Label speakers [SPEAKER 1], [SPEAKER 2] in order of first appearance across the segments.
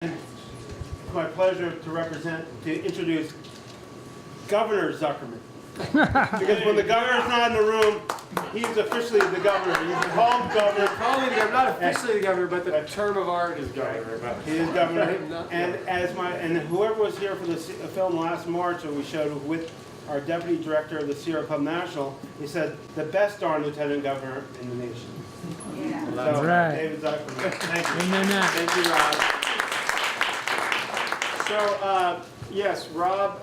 [SPEAKER 1] It's my pleasure to introduce Governor Zuckerman. Because when the governor's not in the room, he's officially the governor. He's called governor.
[SPEAKER 2] Probably the governor, not officially the governor, but the term of art is governor.
[SPEAKER 1] He is governor. And whoever was here for the film last March, and we showed with our deputy director of the Sierra Club National, he said the best darn lieutenant governor in the nation.
[SPEAKER 3] Yeah.
[SPEAKER 1] So,
[SPEAKER 4] That's right.
[SPEAKER 1] David Zuckerman. Thank you.
[SPEAKER 4] Amen.
[SPEAKER 2] Thank you, Rob. So, yes, Rob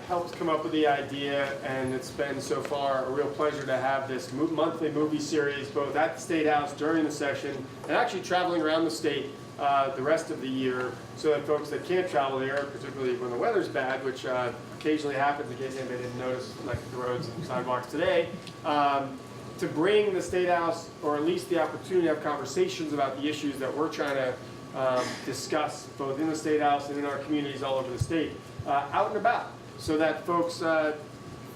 [SPEAKER 2] helped come up with the idea, and it's been so far a real pleasure to have this monthly movie series, both at the State House during the session, and actually traveling around the state the rest of the year, so that folks that can't travel here, particularly when the weather's bad, which occasionally happens in case anybody didn't notice, like the roads and sidewalks today, to bring the State House, or at least the opportunity to have conversations about the issues that we're trying to discuss both in the State House and in our communities all over the state, out and about, so that folks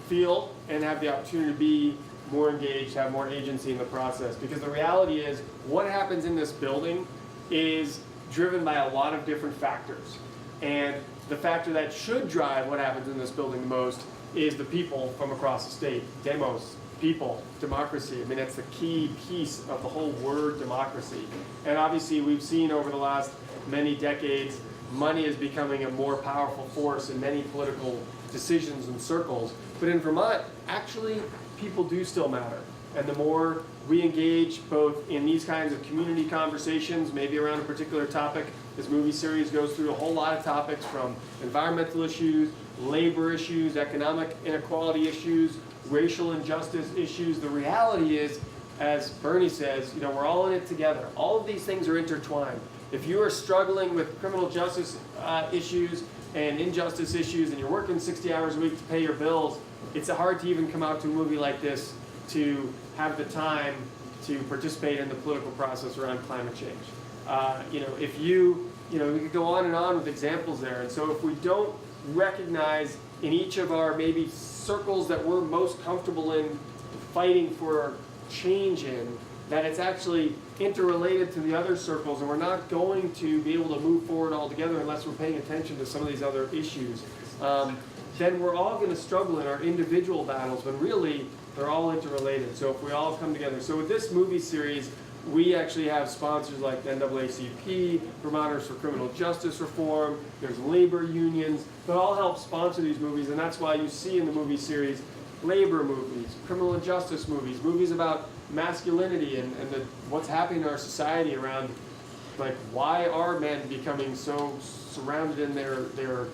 [SPEAKER 2] feel and have the opportunity to be more engaged, have more agency in the process. Because the reality is, what happens in this building is driven by a lot of different factors. And the factor that should drive what happens in this building the most is the people from across the state. Demos, people, democracy. I mean, that's the key piece of the whole word democracy. And obviously, we've seen over the last many decades, money is becoming a more powerful force in many political decisions and circles. But in Vermont, actually, people do still matter. And the more we engage both in these kinds of community conversations, maybe around a particular topic, this movie series goes through a whole lot of topics from environmental issues, labor issues, economic inequality issues, racial injustice issues. The reality is, as Bernie says, you know, we're all in it together. All of these things are intertwined. If you are struggling with criminal justice issues and injustice issues, and you're working 60 hours a week to pay your bills, it's hard to even come out to a movie like this to have the time to participate in the political process around climate change. We could go on and on with examples there. And so if we don't recognize in each of our maybe circles that we're most comfortable in fighting for change in, that it's actually interrelated to the other circles, and we're not going to be able to move forward all together unless we're paying attention to some of these other issues, then we're all going to struggle in our individual battles, but really they're all interrelated. So if we all come together. So with this movie series, we actually have sponsors like the NAACP, Vermonters for Criminal Justice Reform, there's labor unions that all help sponsor these movies, and that's why you see in the movie series labor movies, criminal injustice movies, movies about masculinity and what's happening in our society around, like, why are men becoming so surrounded in their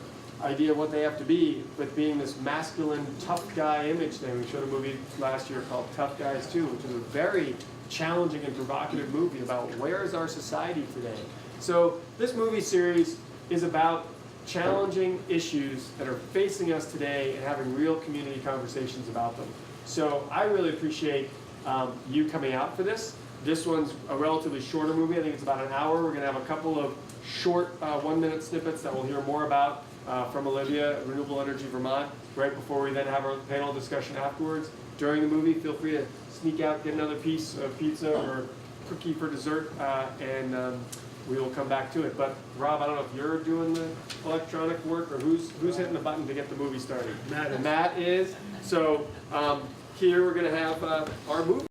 [SPEAKER 2] idea of what they have to be, but being this masculine, tough guy image thing. We showed a movie last year called Tough Guys 2, which is a very challenging and provocative movie about where is our society today. So this movie series is about challenging issues that are facing us today and having real community conversations about them. So I really appreciate you coming out for this. This one's a relatively shorter movie. I think it's about an hour. We're going to have a couple of short 1-minute snippets that we'll hear more about from Olivia at Renewable Energy Vermont, right before we then have our panel discussion afterwards. During the movie, feel free to sneak out, get another piece of pizza or cookie for dessert, and we will come back to it. But Rob, I don't know if you're doing the electronic work or who's hitting the button to get the movie started. Matt is. So here we're going to have our movie.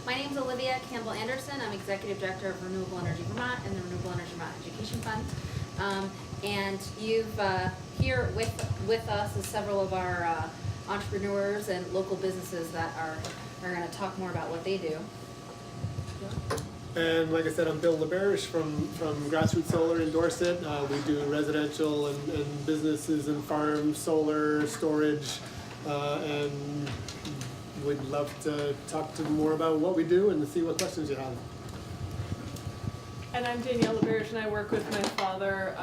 [SPEAKER 3] My name is Olivia Campbell-Anderson. I'm Executive Director of Renewable Energy Vermont and the Renewable Energy Vermont Education Fund. And you've here with us is several of our entrepreneurs and local businesses that are going to talk more about what they do.
[SPEAKER 5] And like I said, I'm Bill LeBarish from Grassroots Solar in Dorset. We do residential and businesses and farms, solar, storage, and we'd love to talk to more about what we do and to see what questions you have.
[SPEAKER 6] And I'm Danielle LeBarish, and I work with my father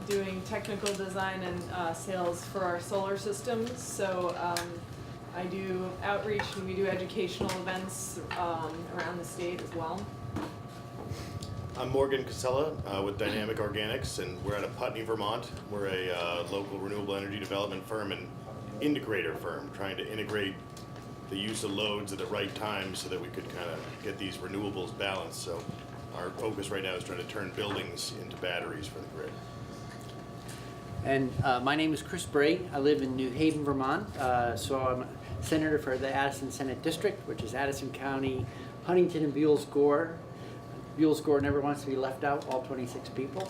[SPEAKER 6] doing technical design and sales for our solar systems. So I do outreach and we do educational events around the state as well.
[SPEAKER 7] I'm Morgan Casella with Dynamic Organics, and we're out of Putney, Vermont. We're a local renewable energy development firm, and integrator firm, trying to integrate the use of loads at the right time so that we could kind of get these renewables balanced. So our focus right now is trying to turn buildings into batteries for the grid.
[SPEAKER 4] And my name is Chris Bray. I live in New Haven, Vermont. So I'm a senator for the Addison Senate District, which is Addison County, Huntington, and Buell's-Gore. Buell's-Gore never wants to be left out, all 26 people.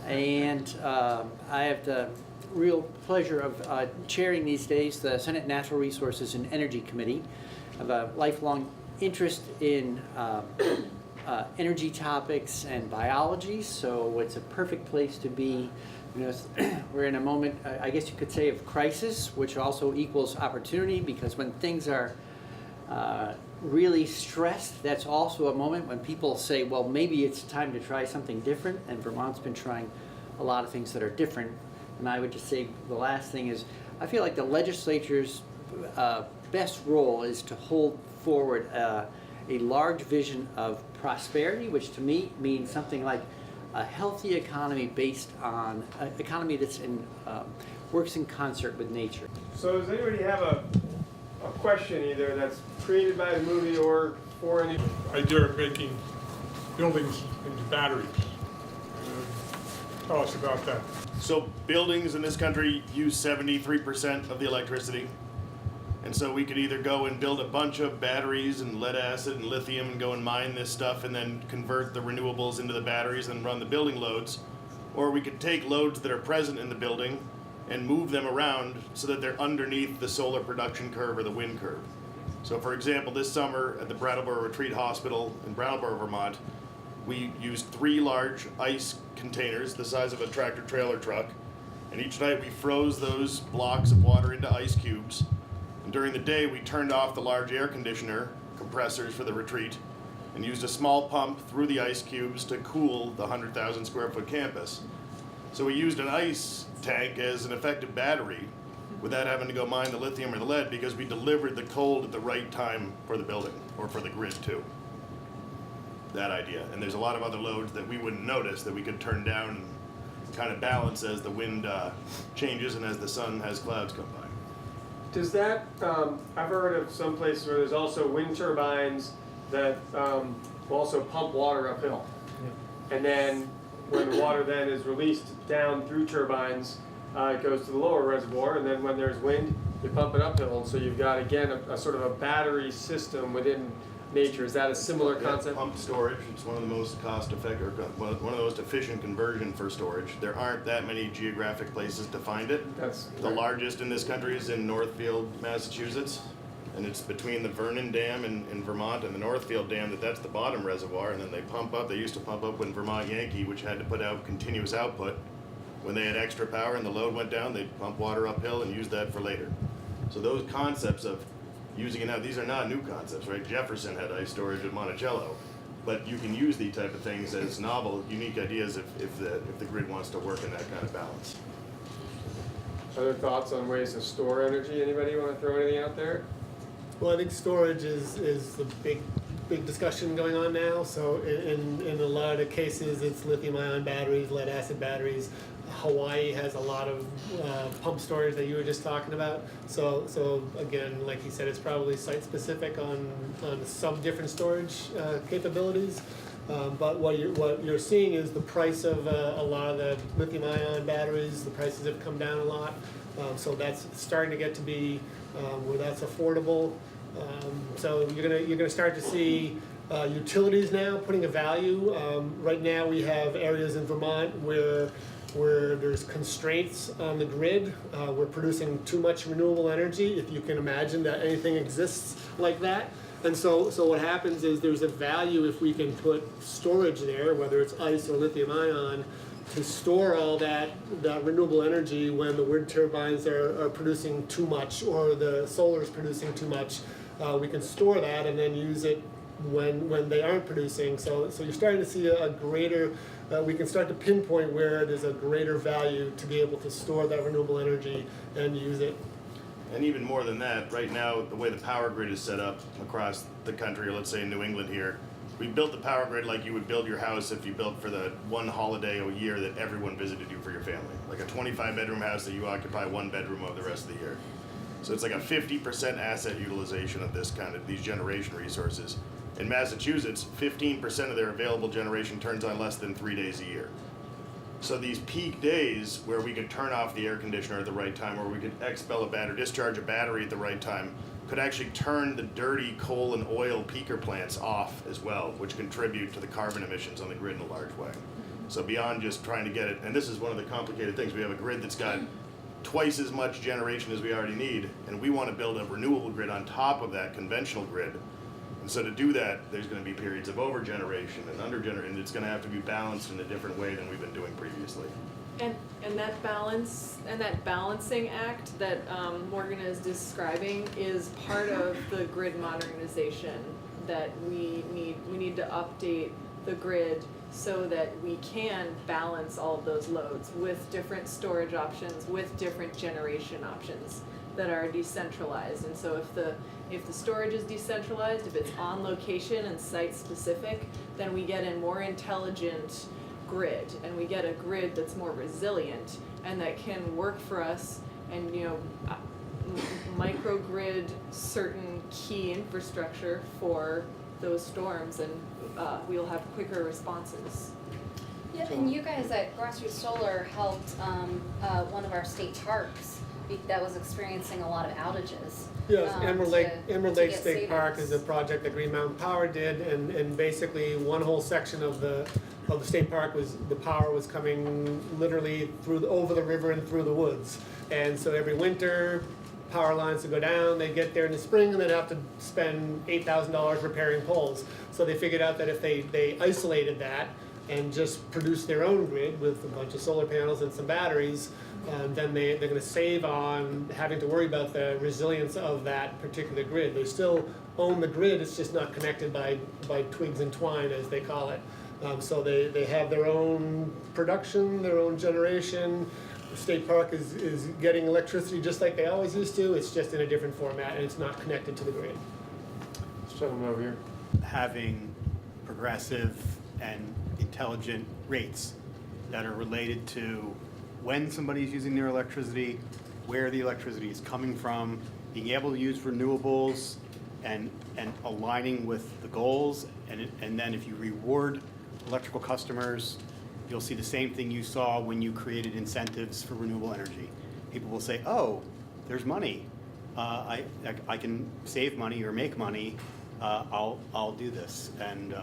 [SPEAKER 4] And I have the real pleasure of chairing these days the Senate Natural Resources and Energy Committee. I have a lifelong interest in energy topics and biology, so it's a perfect place to be. You know, we're in a moment, I guess you could say, of crisis, which also equals opportunity, because when things are really stressed, that's also a moment when people say, well, maybe it's time to try something different, and Vermont's been trying a lot of things that are different. And I would just say the last thing is, I feel like the legislature's best role is to hold forward a large vision of prosperity, which to me means something like a healthy economy based on an economy that's works in concert with nature.
[SPEAKER 2] So does anybody have a question either that's created by the movie or for any?
[SPEAKER 8] Idea of making buildings into batteries. Tell us about that.
[SPEAKER 7] So buildings in this country use 73% of the electricity. And so we could either go and build a bunch of batteries and lead acid and lithium and go and mine this stuff and then convert the renewables into the batteries and run the building loads. Or we could take loads that are present in the building and move them around so that they're underneath the solar production curve or the wind curve. So for example, this summer at the Brattleboro Retreat Hospital in Brattleboro, Vermont, we used 3 large ice containers the size of a tractor trailer truck. And each night we froze those blocks of water into ice cubes. And during the day, we turned off the large air conditioner compressors for the retreat and used a small pump through the ice cubes to cool the 100,000 square foot campus. So we used an ice tank as an effective battery without having to go mine the lithium or the lead, because we delivered the cold at the right time for the building, or for the grid too. That idea. And there's a lot of other loads that we wouldn't notice that we could turn down and kind of balance as the wind changes and as the sun has clouds come by.
[SPEAKER 2] Does that, I've heard of some places where there's also wind turbines that will also pump water uphill. Yeah. And then when the water then is released down through turbines, it goes to the lower reservoir, and then when there's wind, you pump it uphill. And so you've got, again, a sort of a battery system within nature. Is that a similar concept?
[SPEAKER 7] Pumped storage. It's one of the most cost-effective, one of the most efficient conversion for storage. There aren't that many geographic places to find it.
[SPEAKER 2] That's
[SPEAKER 7] the largest in this country is in Northfield, Massachusetts, and it's between the Vernon Dam in Vermont and the Northfield Dam that's the bottom reservoir, and then they pump up. They used to pump up when Vermont Yankee, which had to put out continuous output. When they had extra power and the load went down, they'd pump water uphill and use that for later. So those concepts of using it now, these are not new concepts, right? Jefferson had ice storage at Monticello, but you can use these type of things as novel, unique ideas if the grid wants to work in that kind of balance.
[SPEAKER 2] Other thoughts on ways to store energy? Anybody want to throw anything out there?
[SPEAKER 5] Well, I think storage is the big discussion going on now. So in a lot of the cases, it's lithium-ion batteries, lead-acid batteries. Hawaii has a lot of pump storage that you were just talking about. So again, like you said, it's probably site-specific on some different storage capabilities. But what you're seeing is the price of a lot of the lithium-ion batteries. The prices have come down a lot. So that's starting to get to be where that's affordable. So you're gonna start to see utilities now putting a value. Right now we have areas in Vermont where there's constraints on the grid. We're producing too much renewable energy, if you can imagine that anything exists like that. And so what happens is there's a value if we can put storage there, whether it's ice or lithium ion, to store all that renewable energy when the wind turbines are producing too much or the solar is producing too much. We can store that and then use it when they aren't producing. So you're starting to see a greater, we can start to pinpoint where there's a greater value to be able to store that renewable energy and use it.
[SPEAKER 7] And even more than that, right now, the way the power grid is set up across the country, or let's say in New England here, we built the power grid like you would build your house if you built for the one holiday a year that everyone visited you for your family. Like a 25-bedroom house that you occupy one bedroom of the rest of the year. So it's like a 50% asset utilization of these generation resources. In Massachusetts, 15% of their available generation turns on less than 3 days a year. So these peak days where we could turn off the air conditioner at the right time, or we could expel a battery, discharge a battery at the right time, could actually turn the dirty coal and oil peaker plants off as well, which contribute to the carbon emissions on the grid in a large way. So beyond just trying to get it, and this is one of the complicated things, we have a grid that's got twice as much generation as we already need, and we want to build a renewable grid on top of that conventional grid. And so to do that, there's going to be periods of over-generation and under-generation, and it's going to have to be balanced in a different way than we've been doing previously.
[SPEAKER 6] And that balance and that balancing act that Morgan is describing is part of the grid modernization that we need. We need to update the grid so that we can balance all of those loads with different storage options, with different generation options that are decentralized. And so if the storage is decentralized, if it's on location and site specific, then we get a more intelligent grid, and we get a grid that's more resilient and that can work for us, and microgrid certain key infrastructure for those storms, and we'll have quicker responses.
[SPEAKER 3] Yeah, and you guys at Grassroots Solar helped one of our state parks that was experiencing a lot of outages.
[SPEAKER 5] Yes, Emerald Lake
[SPEAKER 3] get
[SPEAKER 5] State Park is a
[SPEAKER 3] savings.
[SPEAKER 5] project that Greenmountain Power did, and basically one whole section of the state park the power was coming literally over the river and through the woods. And so every winter, power lines would go down, they'd get there in the spring, and they'd have to spend $8,000 repairing poles. So they figured out that if they isolated that and just produced their own grid with a bunch of solar panels and some batteries, then they're going to save on having to worry about the resilience of that particular grid. They still own the grid, it's just not connected by twigs and twine, as they call it. So they have their own production, their own generation. The state park is getting electricity just like they always used to, it's just in a different format, and it's not connected to the grid.
[SPEAKER 2] This gentleman over here.
[SPEAKER 9] Having progressive and intelligent rates that are related to when somebody's using their electricity, where the electricity is coming from, being able to use renewables, and aligning with the goals, and then if you reward electrical customers, you'll see the same thing you saw when you created incentives for renewable energy. People will say, oh, there's money. I can save money or make money. I'll do this. And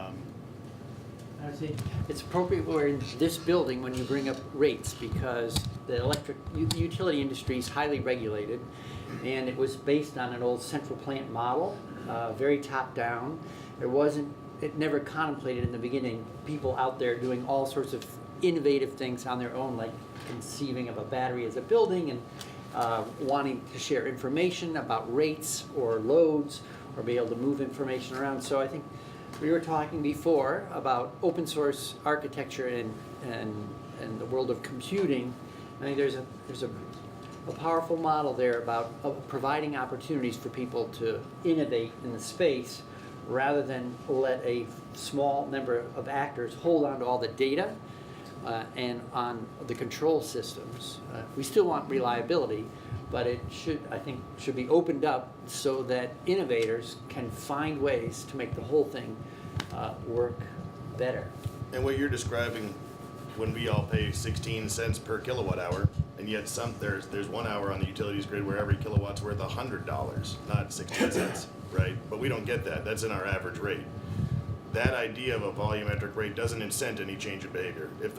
[SPEAKER 4] I see. It's appropriate we're in this building when you bring up rates, because the electric utility industry is highly regulated, and it was based on an old central plant model, very top down. It never contemplated in the beginning people out there doing all sorts of innovative things on their own, like conceiving of a battery as a building and wanting to share information about rates or loads or be able to move information around. So I think we were talking before about open source architecture and the world of computing. I think there's a powerful model there about providing opportunities for people to innovate in the space, rather than let a small number of actors hold on to all the data and on the control systems. We still want reliability, but it should be opened up so that innovators can find ways to make the whole thing work better.
[SPEAKER 7] And what you're describing, when we all pay 16 cents per kilowatt hour, and yet there's 1 hour on the utilities grid where every kilowatt's worth $100, not 16 cents, right? But we don't get that. That's in our average rate. That idea of a volumetric rate doesn't incent any change in behavior. If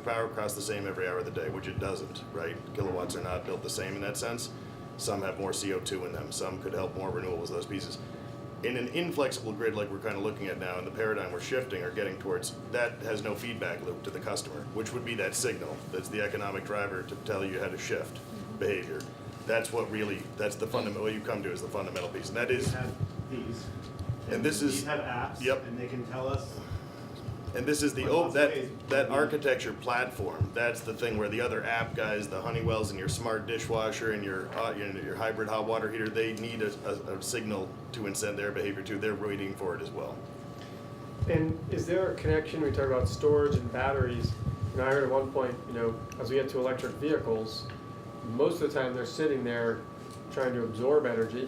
[SPEAKER 7] power costs the same every hour of the day, which it doesn't, right? Kilowatts are not built the same in that sense. Some have more CO2 in them. Some could help more renewables, those pieces. In an inflexible grid like we're kind of looking at now, and the paradigm we're shifting or getting towards, that has no feedback loop to the customer, which would be that signal. That's the economic driver to tell you how to shift behavior. That's the fundamental, what you come to is the fundamental piece. And that is,
[SPEAKER 1] Have these.
[SPEAKER 7] and this is,
[SPEAKER 1] These have apps.
[SPEAKER 7] Yep.
[SPEAKER 1] And they can tell us.
[SPEAKER 7] and this is that architecture platform. That's the thing where the other app guys, the Honeywells and your smart dishwasher and your hybrid hot water heater, they need a signal to incent their behavior too. They're waiting for it as well.
[SPEAKER 2] And is there a connection, we talk about storage and batteries, I heard at one point, as we get to electric vehicles, most of the time they're sitting there trying to absorb energy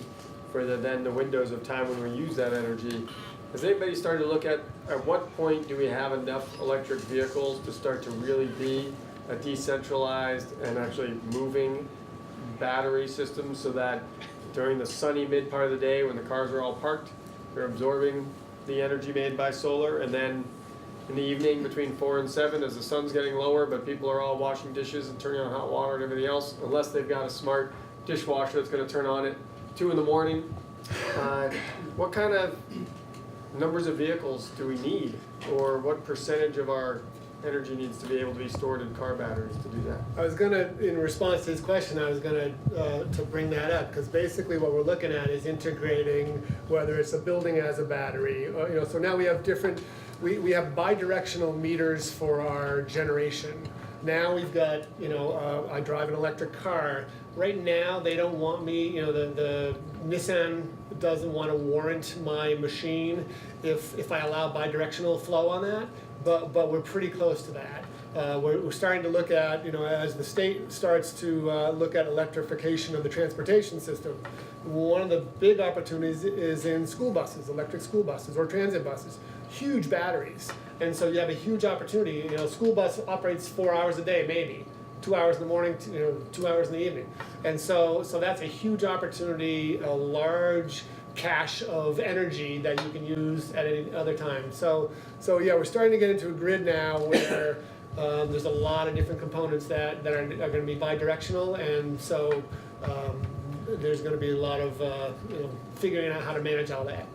[SPEAKER 2] for then the windows of time when we use that energy. Has anybody started to look at what point do we have enough electric vehicles to start to really be a decentralized and actually moving battery system so that during the sunny mid part of the day when the cars are all parked, they're absorbing the energy made by solar, and then in the evening between 4 and 7 as the sun's getting lower but people are all washing dishes and turning on hot water and everything else, unless they've got a smart dishwasher that's going to turn on at 2 in the morning. What kind of numbers of vehicles do we need, or what percentage of our energy needs to be able to be stored in car batteries to do that?
[SPEAKER 5] I was gonna, in response to his question, I was gonna to bring that up, because basically what we're looking at is integrating, whether it's a building as a battery, or, so now we have different, we have bi-directional meters for our generation. Now we've got, I drive an electric car. Right now, they don't want me, the Nissan doesn't want to warrant my machine if I allow bi-directional flow on that, but we're pretty close to that. We're starting to look at, as the state starts to look at electrification of the transportation system, one of the big opportunities is in school buses, electric school buses or transit buses, huge batteries. And so you have a huge opportunity. School bus operates 4 hours a day, maybe 2 hours in the morning, 2 hours in the evening. And so that's a huge opportunity, a large cache of energy that you can use at any other time. So yeah, we're starting to get into a grid now where there's a lot of different components that are going to be bi-directional, and so there's going to be a lot of figuring out how to manage all that.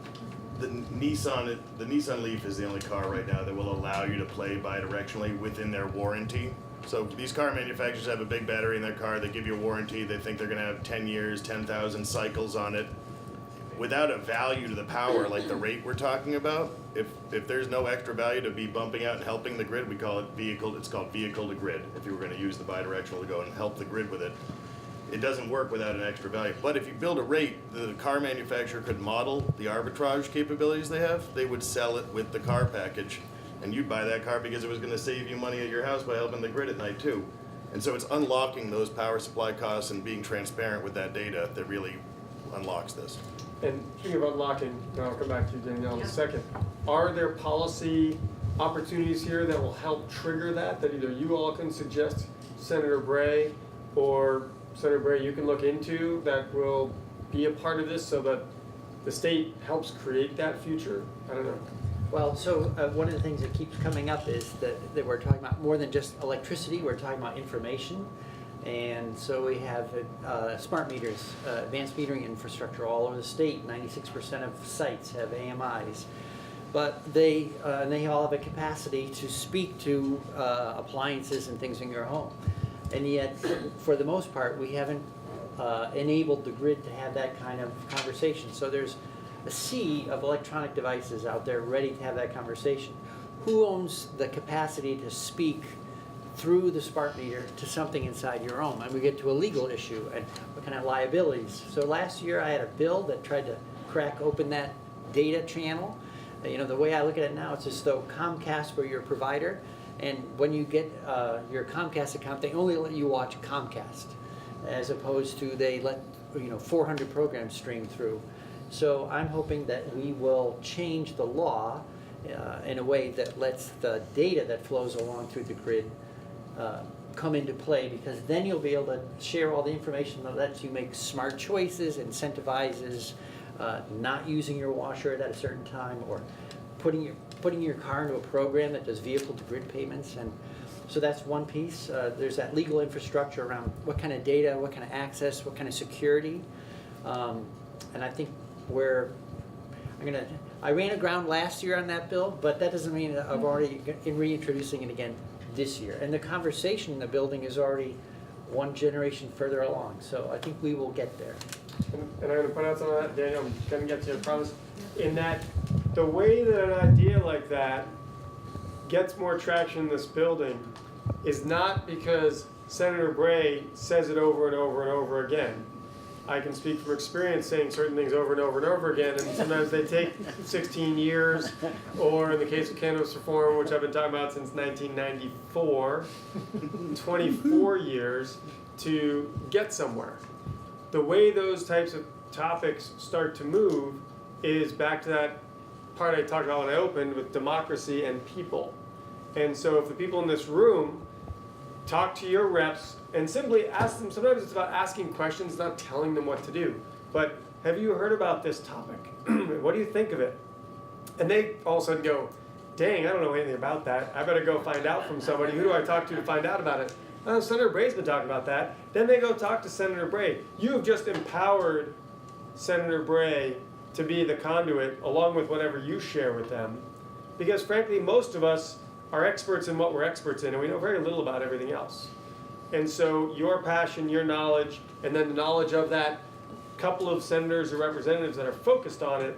[SPEAKER 7] The Nissan Leaf is the only car right now that will allow you to play bi-directionally within their warranty. So these car manufacturers have a big battery in their car. They give you a warranty. They think they're going to have 10 years, 10,000 cycles on it. Without a value to the power like the rate we're talking about, if there's no extra value to be bumping out and helping the grid, we call it vehicle. It's called vehicle to grid. If you were going to use the bi-directional to go and help the grid with it, it doesn't work without an extra value. But if you build a rate, the car manufacturer could model the arbitrage capabilities they have. They would sell it with the car package, and you'd buy that car because it was going to save you money at your house by helping the grid at night too. And so it's unlocking those power supply costs and being transparent with that data that really unlocks this.
[SPEAKER 2] And speaking of unlocking, and I'll come back to you, Danielle, in a second. Are there policy opportunities here that will help trigger that either you all can suggest, Senator Bray, or Senator Bray, you can look into that will be a part of this so that the state helps create that future? I don't know.
[SPEAKER 4] Well, so one of the things that keeps coming up is that we're talking about more than just electricity, we're talking about information. And so we have smart meters, advanced metering infrastructure all over the state. 96% of sites have AMIs. But they all have a capacity to speak to appliances and things in your home. And yet, for the most part, we haven't enabled the grid to have that kind of conversation. So there's a sea of electronic devices out there ready to have that conversation. Who owns the capacity to speak through the smart meter to something inside your home? And we get to a legal issue and what kind of liabilities. So last year I had a bill that tried to crack open that data channel. The way I look at it now, it's as though Comcast were your provider, and when you get your Comcast account, they only let you watch Comcast, as opposed to they let 400 programs stream through. So I'm hoping that we will change the law in a way that lets the data that flows along through the grid come into play, because then you'll be able to share all the information that lets you make smart choices, incentivizes not using your washer at a certain time, or putting your car into a program that does vehicle to grid payments. And so that's one piece. There's that legal infrastructure around what kind of data, what kind of access, what kind of security. And I think I ran aground last year on that bill, but that doesn't mean that I've already reintroducing it again this year. And the conversation in the building is already one generation further along. So I think we will get there.
[SPEAKER 2] And I'm going to put out some of that, Daniel, I'm going to get to you, I promise. In that, the way that an idea like that gets more traction in this building is not because Senator Bray says it over and over and over again. I can speak from experience saying certain things over and over and over again, and sometimes they take 16 years, or in the case of cannabis reform, which I've been talking about since 1994, 24 years to get somewhere. the way those types of topics start to move is back to that part I talked about when I opened with democracy and people. And so if the people in this room talk to your reps and simply ask them, sometimes it's about asking questions, not telling them what to do. But have you heard about this topic? What do you think of it? And they all of a sudden go, dang, I don't know anything about that. I better go find out from somebody. Who do I talk to find out about it? Oh, Senator Bray's been talking about that. Then they go talk to Senator Bray. You have just empowered Senator Bray to be the conduit along with whatever you share with them. Because frankly, most of us are experts in what we're experts in, and we know very little about everything else. And so your passion, your knowledge, and then the knowledge of that couple of senators or representatives that are focused on it,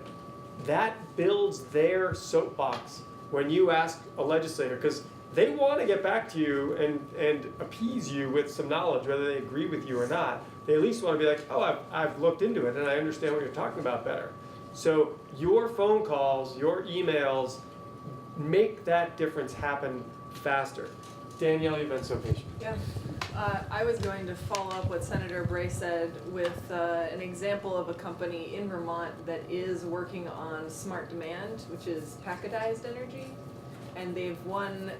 [SPEAKER 2] that builds their soapbox when you ask a legislator, because they want to get back to you and appease you with some knowledge, whether they agree with you or not. They at least want to be like, oh, I've looked into it and I understand what you're talking about better. So your phone calls, your emails, make that difference happen faster. Danielle, you've been so patient.
[SPEAKER 6] Yeah. I was going to follow up what Senator Bray said with an example of a company in Vermont that is working on smart demand, which is packetized energy. And they've won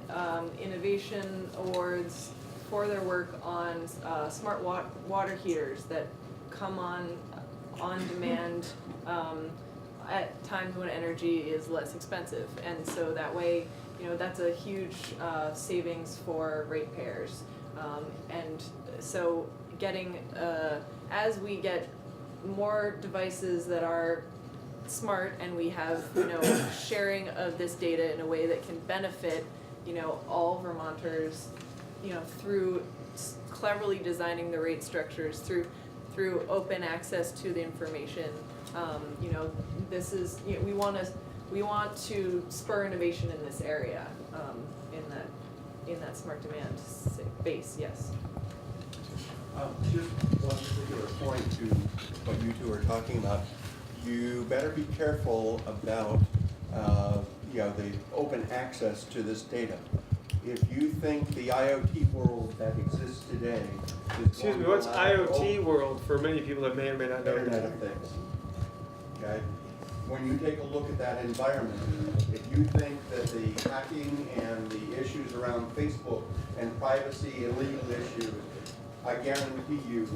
[SPEAKER 6] innovation awards for their work on smart water heaters that come on demand at times when energy is less expensive. And so that way, that's a huge savings for ratepayers. And so getting, as we get more devices that are smart and we have, sharing of this data in a way that can benefit, all Vermonters, through cleverly designing the rate structures, through open access to the information. This is, we want to spur innovation in this area, in that smart demand base, yes.
[SPEAKER 10] Just one particular point to what you two are talking about. You better be careful about the open access to this data. If you think the IoT world that exists today is
[SPEAKER 2] Excuse me, what's IoT world for many people that may or may not know?
[SPEAKER 10] Internet of Things. Okay? When you take a look at that environment, if you think that the hacking and the issues around Facebook and privacy and legal issues, I guarantee you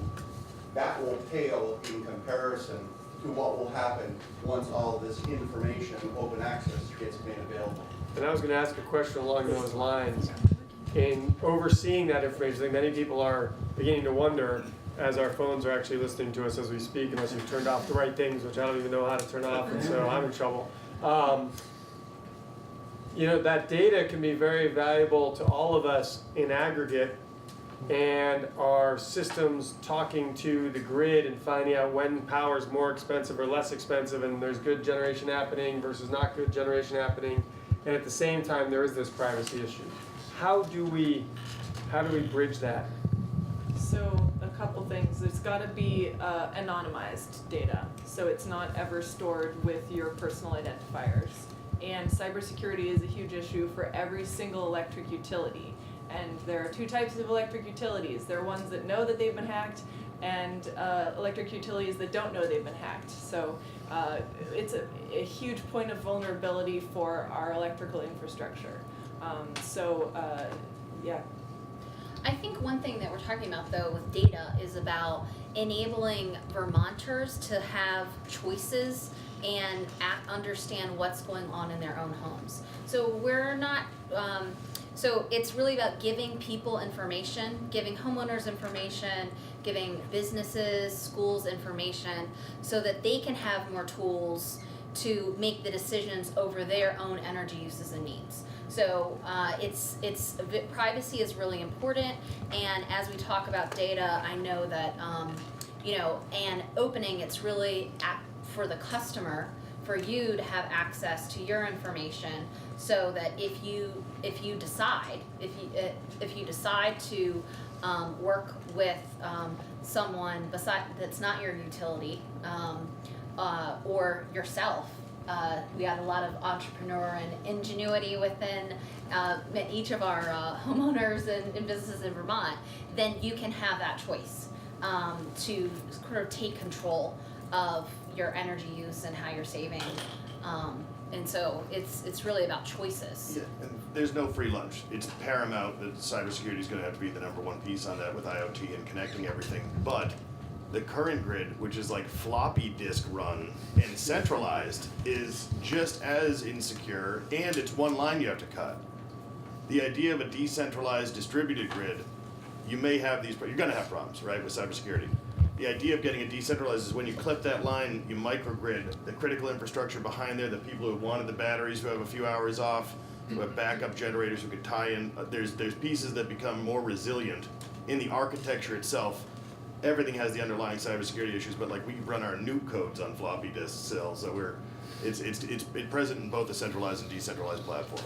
[SPEAKER 10] that will pale in comparison to what will happen once all this information, open access, gets made available.
[SPEAKER 2] And I was going to ask a question along those lines. In overseeing that information, I think many people are beginning to wonder, as our phones are actually listening to us as we speak, unless you've turned off the right things, which I don't even know how to turn off, and so I'm in trouble. That data can be very valuable to all of us in aggregate, and our systems talking to the grid and finding out when power is more expensive or less expensive, and there's good generation happening versus not good generation happening, and at the same time there is this privacy issue. How do we bridge that?
[SPEAKER 6] So a couple things. There's got to be anonymized data, so it's not ever stored with your personal identifiers. And cybersecurity is a huge issue for every single electric utility. And there are two types of electric utilities. There are ones that know that they've been hacked, and electric utilities that don't know they've been hacked. So it's a huge point of vulnerability for our electrical infrastructure. Yeah.
[SPEAKER 3] I think one thing that we're talking about though with data is about enabling Vermonters to have choices and understand what's going on in their own homes. So we're not, so it's really about giving people information, giving homeowners information, giving businesses, schools information, so that they can have more tools to make the decisions over their own energy uses and needs. So privacy is really important, and as we talk about data, I know that and opening, it's really for the customer, for you to have access to your information, so that if you decide to work with someone that's not your utility, or yourself. We have a lot of entrepreneur and ingenuity within each of our homeowners and businesses in Vermont. Then you can have that choice. to sort of take control of your energy use and how you're saving. And so it's really about choices.
[SPEAKER 7] Yeah, and there's no free lunch. It's paramount that cybersecurity is going to have to be the #1 piece on that with IoT and connecting everything. But the current grid, which is like floppy disk run and centralized, is just as insecure, and it's one line you have to cut. The idea of a decentralized distributed grid, you may have these, but you're going to have problems, right, with cybersecurity. The idea of getting it decentralized is when you clip that line, you microgrid the critical infrastructure behind there, the people who wanted the batteries who have a few hours off, who have backup generators who could tie in. There's pieces that become more resilient in the architecture itself. Everything has the underlying cybersecurity issues, but like we run our nuke codes on floppy disk still, so it's present in both the centralized and decentralized platform.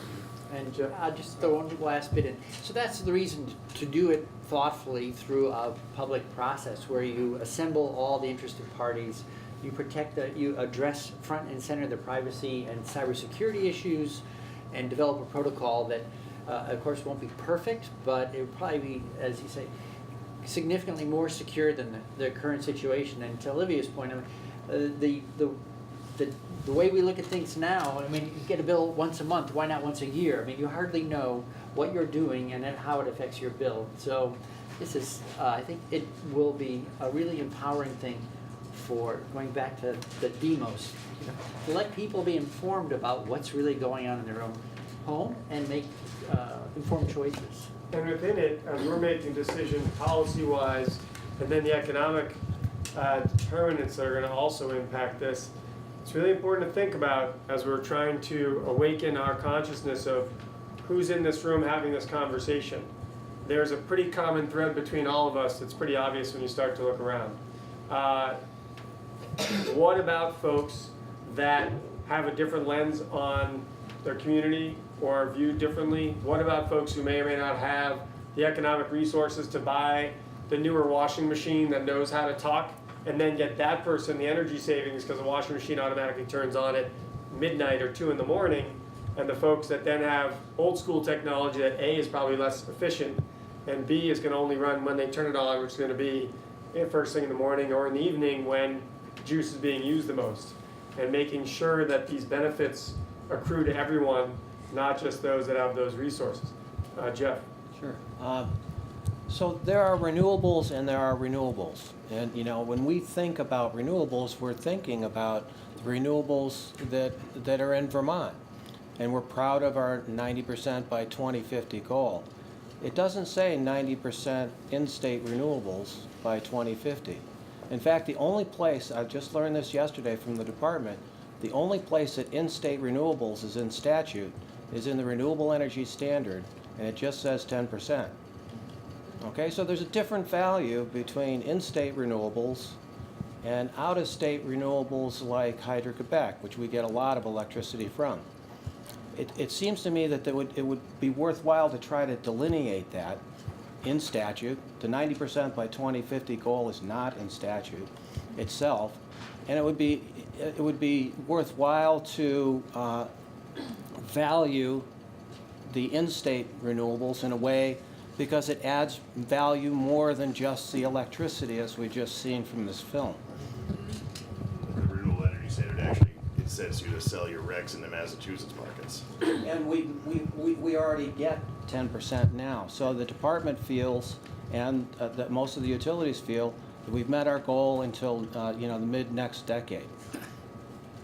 [SPEAKER 4] And I'll just throw one last bit in. So that's the reason to do it thoughtfully through a public process where you assemble all the interested parties, you you address front and center the privacy and cybersecurity issues, and develop a protocol that, of course, won't be perfect, but it will probably be, as you say, significantly more secure than the current situation. And to Olivia's point, I mean, the way we look at things now, I mean, you get a bill once a month, why not once a year? I mean, you hardly know what you're doing and then how it affects your bill. So this is, I think it will be a really empowering thing for going back to the demos, to let people be informed about what's really going on in their own home and make informed choices.
[SPEAKER 2] And within it, as we're making decisions policy-wise, and then the economic determinants that are going to also impact this, it's really important to think about as we're trying to awaken our consciousness of who's in this room having this conversation. There's a pretty common thread between all of us that's pretty obvious when you start to look around. What about folks that have a different lens on their community or are viewed differently? What about folks who may or may not have the economic resources to buy the newer washing machine that knows how to talk, and then get that person the energy savings because the washing machine automatically turns on at midnight or 2 in the morning, and the folks that then have old school technology that A is probably less efficient, and B is going to only run when they turn it on, which is going to be first thing in the morning or in the evening when juice is being used the most, and making sure that these benefits accrue to everyone, not just those that have those resources. Jeff?
[SPEAKER 11] Sure. So there are renewables and there are renewables. And you know, when we think about renewables, we're thinking about the renewables that are in Vermont. And we're proud of our 90% by 2050 goal. It doesn't say 90% in-state renewables by 2050. In fact, the only place, I just learned this yesterday from the department, the only place that in-state renewables is in statute is in the Renewable Energy Standard, and it just says 10%. Okay, so there's a different value between in-state renewables and out-of-state renewables like Hydro-Quebec, which we get a lot of electricity from. It seems to me that it would be worthwhile to try to delineate that in statute. The 90% by 2050 goal is not in statute itself, and it would be worthwhile to value the in-state renewables in a way because it adds value more than just the electricity, as we just seen from this film.
[SPEAKER 7] The Renewable Energy Standard actually, it says you to sell your RECs in the Massachusetts markets.
[SPEAKER 11] And we already get 10% now. So the department feels, and that most of the utilities feel, that we've met our goal until the mid-next decade.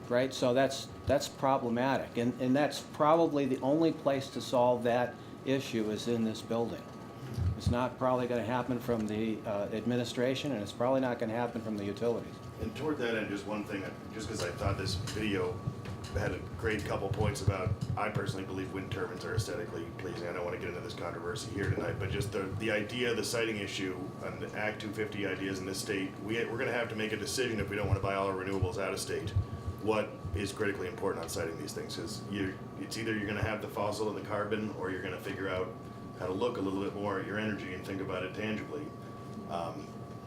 [SPEAKER 11] Right? So that's problematic. And that's probably the only place to solve that issue is in this building. It's not probably going to happen from the administration, and it's probably not going to happen from the utilities.
[SPEAKER 7] And toward that end, just one thing, just because I thought this video had a great couple points about, I personally believe wind turbines are aesthetically pleasing. I don't want to get into this controversy here tonight, but just the idea, the siting issue, and the Act 250 ideas in this state, we're going to have to make a decision if we don't want to buy all our renewables out of state. What is critically important on siting these things is it's either you're going to have the fossil and the carbon, or you're going to figure out how to look a little bit more at your energy and think about it tangibly.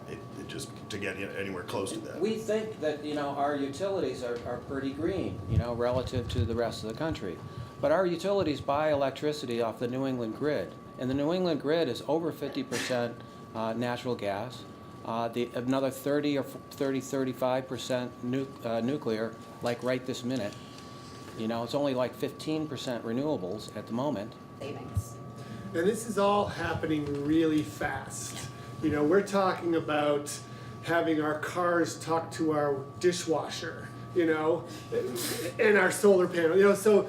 [SPEAKER 7] It just to get anywhere close to that.
[SPEAKER 11] We think that our utilities are pretty green, relative to the rest of the country, but our utilities buy electricity off the New England grid, and the New England grid is over 50% natural gas. Another 35% nuclear, like right this minute. You know, it's only like 15% renewables at the moment.
[SPEAKER 3] Savings.
[SPEAKER 5] And this is all happening really fast. You know, we're talking about having our cars talk to our dishwasher, you know, and our solar panel. You know, so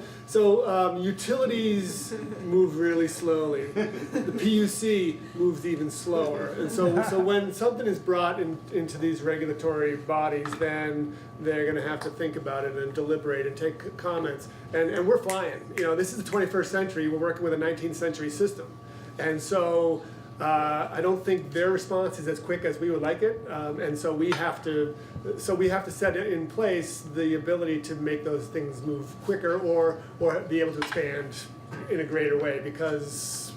[SPEAKER 5] utilities move really slowly. The PUC moves even slower. And so when something is brought into these regulatory bodies, then they're going to have to think about it and deliberate and take comments. And we're flying. You know, this is the 21st century. We're working with a 19th century system. And so I don't think their response is as quick as we would like it. And so we have to set in place the ability to make those things move quicker or be able to expand in a greater way, because,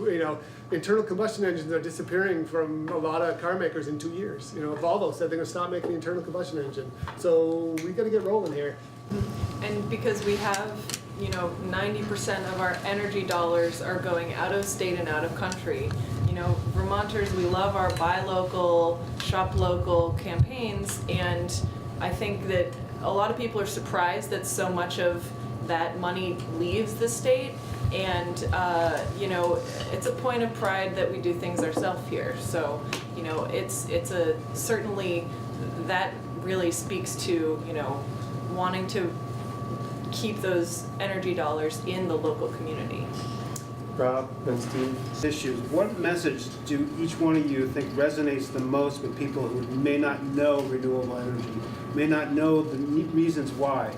[SPEAKER 5] you know, internal combustion engines are disappearing from a lot of car makers in 2 years. You know, Volvo said they're going to stop making the internal combustion engine. So we got to get rolling here.
[SPEAKER 6] And because we have, you know, 90% of our energy dollars are going out of state and out of country. You know, Vermonters, we love our buy local, shop local campaigns, and I think that a lot of people are surprised that so much of that money leaves the state, and you know, it's a point of pride that we do things ourselves here. So, you know, it's a certainly that really speaks to, you know, wanting to keep those energy dollars in the local community.
[SPEAKER 2] Rob and Steve.
[SPEAKER 1] Issues. What message do each one of you think resonates the most with people who may not know renewable energy, may not know the reasons why?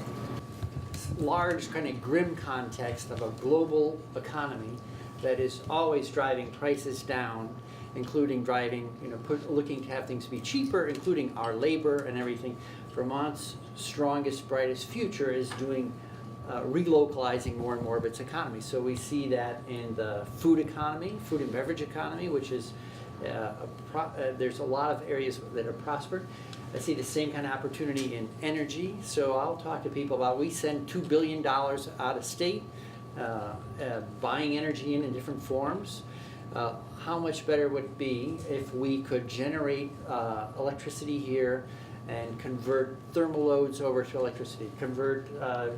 [SPEAKER 4] Large, kind of grim context of a global economy that is always driving prices down, including driving, you know, looking to have things be cheaper, including our labor and everything. Vermont's strongest, brightest future is doing relocalizing more and more of its economy. So we see that in the food economy, food and beverage economy, which is, there's a lot of areas that are prospered. I see the same kind of opportunity in energy. So I'll talk to people about, we send $2 billion out of state, buying energy in different forms. How much better would it be if we could generate electricity here and convert thermal loads over to electricity, convert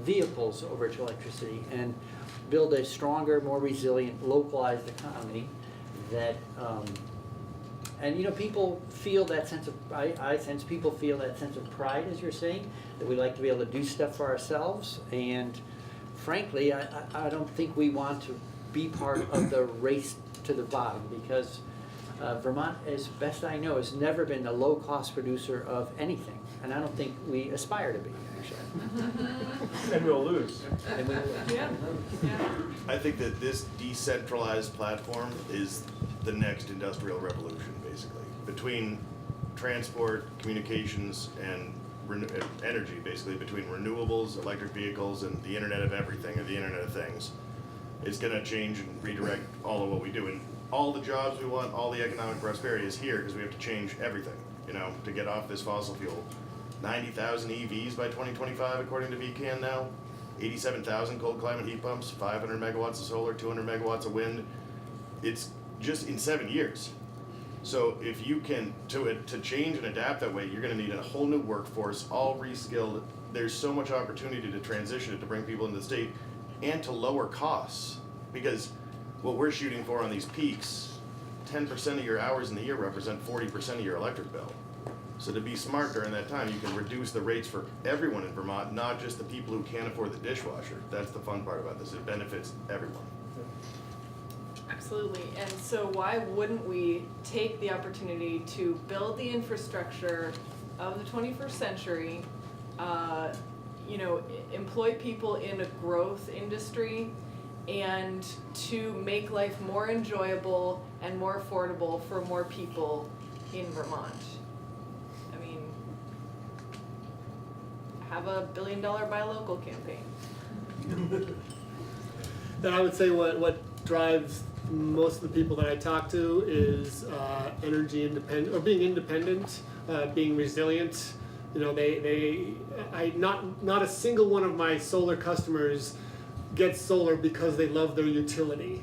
[SPEAKER 4] vehicles over to electricity, and build a stronger, more resilient, localized economy that, and you know, people feel that sense of, I sense people feel that sense of pride, as you're saying, that we like to be able to do stuff for ourselves, and frankly, I don't think we want to be part of the race to the bottom, because Vermont, as best I know, has never been a low-cost producer of anything, and I don't think we aspire to be, actually.
[SPEAKER 2] And we'll lose.
[SPEAKER 4] And we will.
[SPEAKER 6] Yeah, yeah.
[SPEAKER 7] I think that this decentralized platform is the next industrial revolution, basically. Between transport, communications, and energy, basically, between renewables, electric vehicles, and the Internet of Everything, or the Internet of Things, it's going to change and redirect all of what we do. And all the jobs we want, all the economic prosperity is here because we have to change everything, you know, to get off this fossil fuel. 90,000 EVs by 2025, according to VCAN now. 87,000 cold climate heat pumps, 500 megawatts of solar, 200 megawatts of wind. It's just in 7 years. So if you can, to change and adapt that way, you're going to need a whole new workforce, all reskilled. There's so much opportunity to transition it, to bring people into the state, and to lower costs. Because what we're shooting for on these peaks, 10% of your hours in the year represent 40% of your electric bill. So to be smart during that time, you can reduce the rates for everyone in Vermont, not just the people who can't afford the dishwasher. That's the fun part about this. It benefits everyone.
[SPEAKER 6] Absolutely. And so why wouldn't we take the opportunity to build the infrastructure of the 21st century, you know, employ people in a growth industry, and to make life more enjoyable and more affordable for more people in Vermont? I mean, have a $1 billion buy local campaign.
[SPEAKER 5] And I would say what drives most of the people that I talk to is energy independent, or being independent, being resilient. You know, not a single one of my solar customers get solar because they love their utility.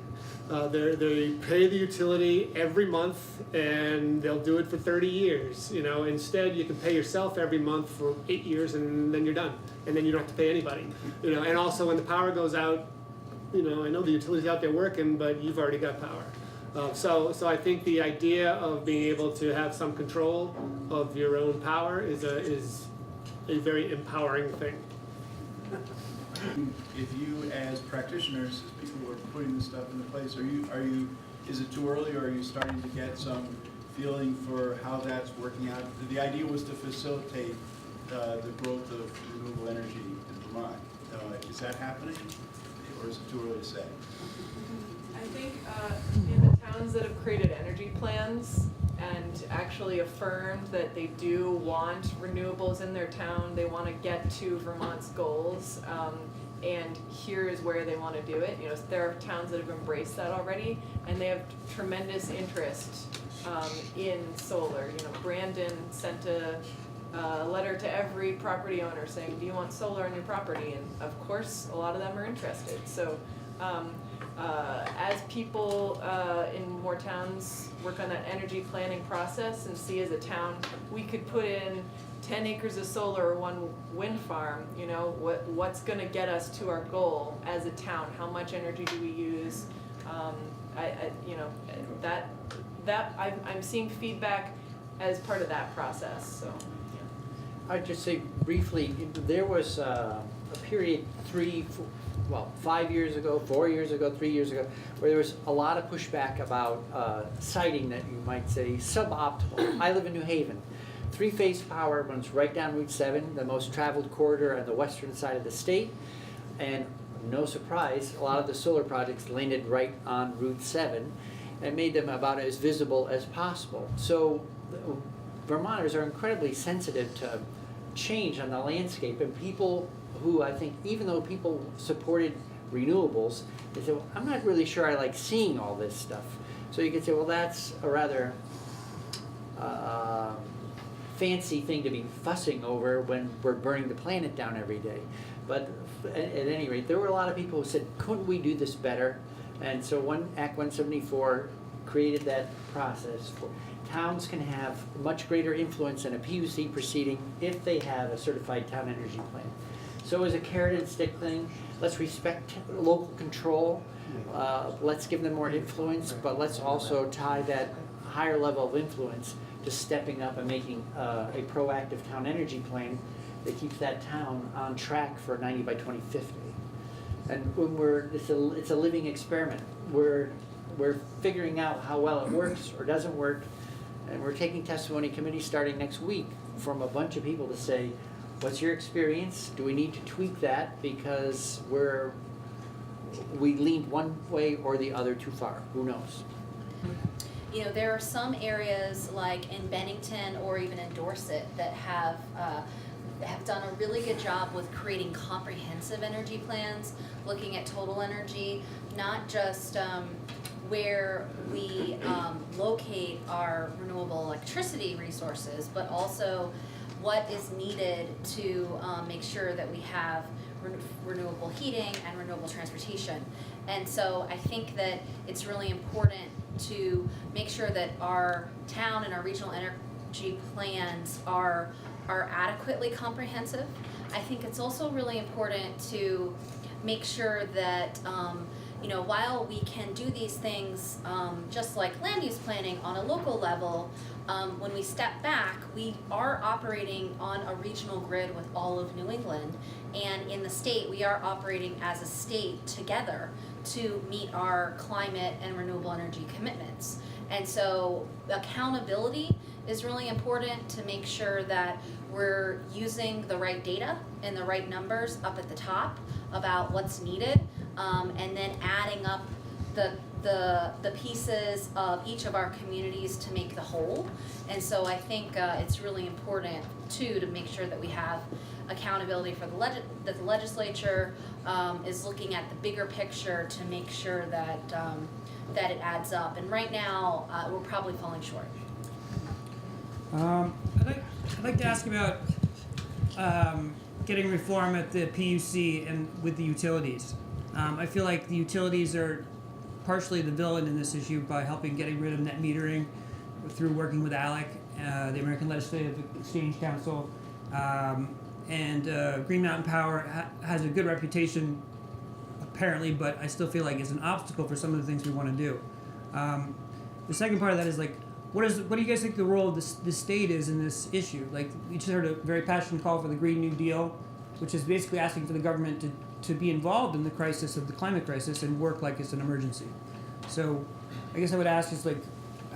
[SPEAKER 5] They pay the utility every month, and they'll do it for 30 years. You know, instead you can pay yourself every month for 8 years, and then you're done, and then you don't have to pay anybody. You know, and also when the power goes out, you know, I know the utility's out there working, but you've already got power. So I think the idea of being able to have some control of your own power is a very empowering thing.
[SPEAKER 12] If you, as practitioners, as people who are putting this stuff into place, is it too early, or are you starting to get some feeling for how that's working out? The idea was to facilitate the growth of renewable energy in Vermont. Is that happening, or is it too early to say?
[SPEAKER 6] I think in the towns that have created energy plans and actually affirmed that they do want renewables in their town, they want to get to Vermont's goals, and here is where they want to do it. You know, there are towns that have embraced that already, and they have tremendous interest in solar. You know, Brandon sent a letter to every property owner saying, do you want solar on your property? And of course, a lot of them are interested. So as people in more towns work on that energy planning process and see as a town, we could put in 10 acres of solar or one wind farm, you know, what's going to get us to our goal as a town? How much energy do we use? You know, I'm seeing feedback as part of that process. So, yeah.
[SPEAKER 4] I'd just say briefly, there was a period 5 years ago, 4 years ago, 3 years ago, where there was a lot of pushback about siting that you might say suboptimal. I live in New Haven. Three-phase power runs right down Route 7, the most traveled corridor on the western side of the state, and no surprise, a lot of the solar projects landed right on Route 7 and made them about as visible as possible. So Vermonters are incredibly sensitive to change on the landscape, and people who, I think, even though people supported renewables, they said, well, I'm not really sure I like seeing all this stuff. So you could say, well, that's a rather fancy thing to be fussing over when we're burning the planet down every day. But at any rate, there were a lot of people who said, couldn't we do this better? And so Act 174 created that process. Towns can have much greater influence in a PUC proceeding if they have a certified town energy plan. So as a carrot and stick thing, let's respect local control, let's give them more influence, but let's also tie that higher level of influence to stepping up and making a proactive town energy plan that keeps that town on track for 90 by 2050. And when it's a living experiment. We're figuring out how well it works or doesn't work, and we're taking testimony committees starting next week from a bunch of people to say, what's your experience? Do we need to tweak that because we leaned one way or the other too far? Who knows?
[SPEAKER 3] You know, there are some areas like in Bennington or even in Dorset that have done a really good job with creating comprehensive energy plans, looking at total energy, not just where we locate our renewable electricity resources, but also what is needed to make sure that we have renewable heating and renewable transportation. And so I think that it's really important to make sure that our town and our regional energy plans are adequately comprehensive. I think it's also really important to make sure that you know, while we can do these things just like land use planning on a local level, when we step back, we are operating on a regional grid with all of New England, and in the state, we are operating as a state together to meet our climate and renewable energy commitments. And so accountability is really important to make sure that we're using the right data and the right numbers up at the top about what's needed, and then adding up the pieces of each of our communities to make the whole. And so I think it's really important too to make sure that we have accountability for that the legislature is looking at the bigger picture to make sure that that it adds up. And right now we're probably falling short.
[SPEAKER 13] I'd like to ask about getting reform at the PUC and with the utilities. I feel like the utilities are partially the villain in this issue by helping getting rid of net metering through working with ALEC, the American Legislative Exchange Council, and Green Mountain Power has a good reputation apparently, but I still feel like it's an obstacle for some of the things we want to do. The second part of that is like, what do you guys think the role of the state is in this issue? Like, we just heard a very passionate call for the Green New Deal, which is basically asking for the government to be involved in the crisis of the climate crisis and work like it's an emergency. So I guess I would ask is like,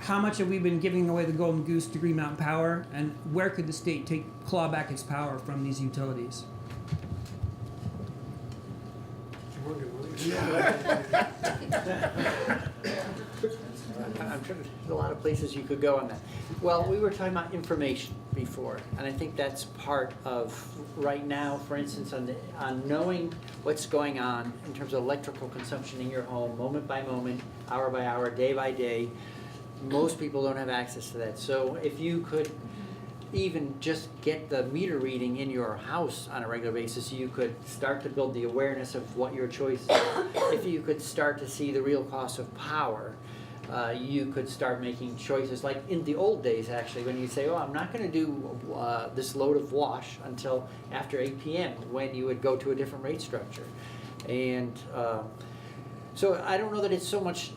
[SPEAKER 13] how much have we been giving away the golden goose to Green Mountain Power, and where could the state claw back its power from these utilities?
[SPEAKER 4] I'm sure there's a lot of places you could go on that. Well, we were talking about information before, and I think that's part of right now, for instance, on knowing what's going on in terms of electrical consumption in your home, moment by moment, hour by hour, day by day. Most people don't have access to that. So if you could even just get the meter reading in your house on a regular basis, you could start to build the awareness of what your choice is. If you could start to see the real cost of power, you could start making choices like in the old days, actually, when you say, oh, I'm not going to do this load of wash until after 8 p.m., when you would go to a different rate structure. And so I don't know that it's so much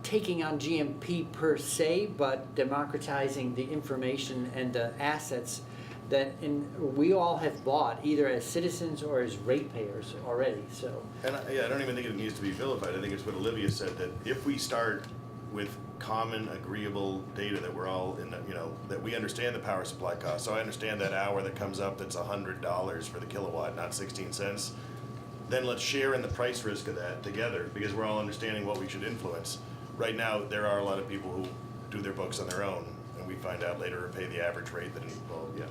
[SPEAKER 4] taking on GMP per se, but democratizing the information and the assets that we all have bought, either as citizens or as ratepayers already. So,
[SPEAKER 7] and I don't even think it needs to be vilified. I think it's what Olivia said, that if we start with common agreeable data that we're all in, that we understand the power supply cost. So I understand that hour that comes up that's $100 for the kilowatt, not 16 cents. Then let's share in the price risk of that together, because we're all understanding what we should influence. Right now, there are a lot of people who do their books on their own, and we find out later or pay the average rate that, well, yeah.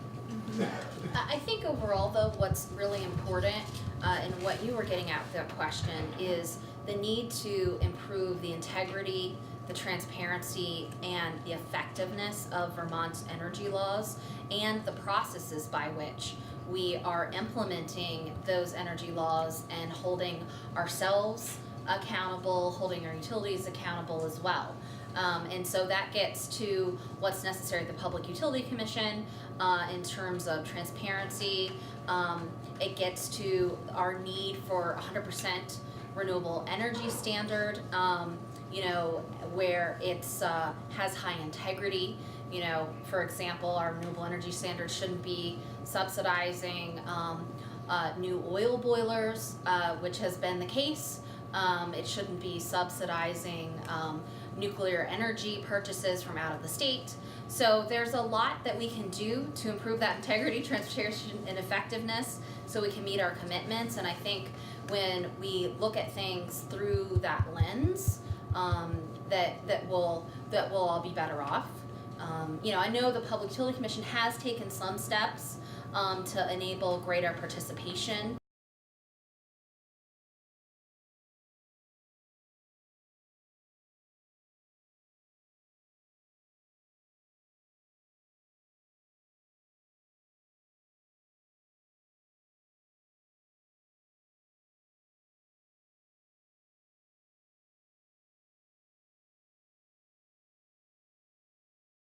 [SPEAKER 3] I think overall, though, what's really important and what you were getting at with that question is the need to improve the integrity, the transparency, and the effectiveness of Vermont's energy laws and the processes by which we are implementing those energy laws and holding ourselves accountable, holding our utilities accountable as well. And so that gets to what's necessary at the Public Utility Commission in terms of transparency. It gets to our need for 100% renewable energy standard, where it's has high integrity. For example, our renewable energy standard shouldn't be subsidizing new oil boilers, which has been the case. It shouldn't be subsidizing nuclear energy purchases from out of the state. So there's a lot that we can do to improve that integrity, transparency, and effectiveness so we can meet our commitments. And I think when we look at things through that lens, that we'll all be better off. I know the Public Utility Commission has taken some steps to enable greater participation